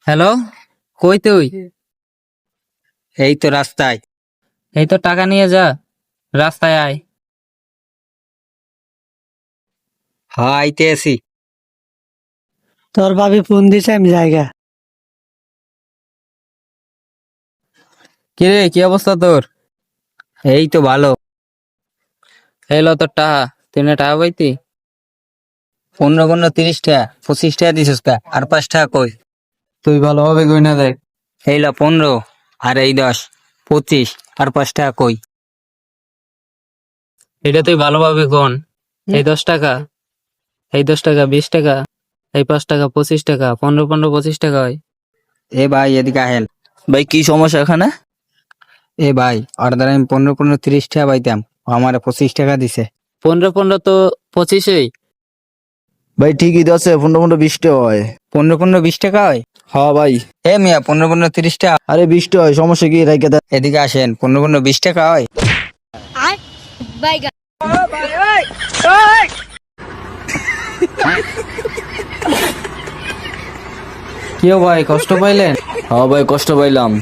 Hello, কই তুই? এই তো রাস্তায়। এই তো টাকা নিয়ে যা, রাস্তায় আয়। হ্যাঁ, আইতে আছি। তোর ভাবি ফোন দিছে, আমি জায়গা। কিরে, কি অবস্থা তোর? এই তো ভালো। এলো তোর টাকা, তুই না টাকা পাইতি? 15 30 টাকা, 25 টাকা দিছিস কা? আর 5 টাকা কই? তুই ভালোভাবে গয়না দেখ। এই ল 15, আর এই 10, 25, আর 5 টাকা কই? এটা তুই ভালোভাবে গণ। এই 10 টাকা, এই 10 টাকা, 20 টাকা, এই 5 টাকা, 25 টাকা, 15 15, 25 টাকা হয়। এ ভাই এদিকে আহেন। ভাই কি সমস্যা এখানে? এ ভাই, আর দ্বারা আমি 15 30 টাকা পাইতাম, ও আমার 25 টাকা দিছে। 15 15 তো 25-ই। ভাই ঠিকই তো আছে, 15 15 20 হয়। 15 20 টাকা হয়? হ্যাঁ ভাই। এ মিয়া, 15 30 টাকা। আরে 20 হয়, সমস্যা কি রাইখা দেন। এদিকে আসেন, 15 20 টাকা হয়? বাইগা কেউ ভাই কষ্ট পাইলেন? হ্যাঁ ভাই, কষ্ট পাইলাম।